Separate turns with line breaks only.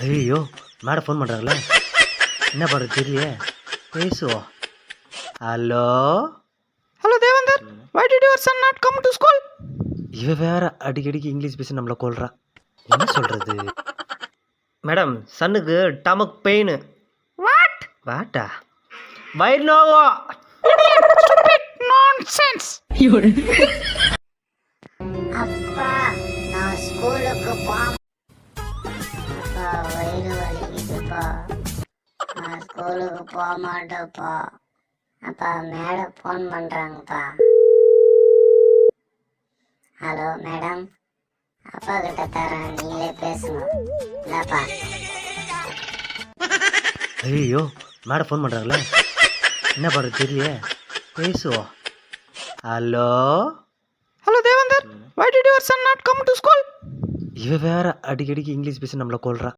ஐயோ madam phone பண்ணுறாங்களே, என்ன பண்ணுறது தெரியலையே. பேசுவோம். Hello
hello Devendar, why did your son not come to school?
இவ வேற அடிக்கடிக்கு இங்கிலீஷ் பேசி நம்மளை கொள்றா. என்ன சொல்றது? மேடம் சன்னுக்கு டமக் பெயின்.
What?
வாட்டா வயிறு நோவோ.
Stupid nonsense.
அப்பா நான் ஸ்கூலுக்கு அப்பா வயிறு வலிக்குதுப்பா, நான் ஸ்கூலுக்கு போக மாட்டேப்பா. அப்பா மேடம் ஃபோன் பண்ணுறாங்கப்பா. ஹலோ மேடம், அப்பா கிட்ட தரேன், நீங்களே பேசுங்க. இல்லப்பா
ஐயோ மேடம் ஃபோன் பண்ணுறாங்களே, என்ன பண்ணுறது தெரியலையே. பேசுவோம். Hello
hello Devendar, why did your son not come to school?
இவ வேற அடிக்கடிக்கு இங்கிலீஷ் பேசி நம்மளை கொள்றா.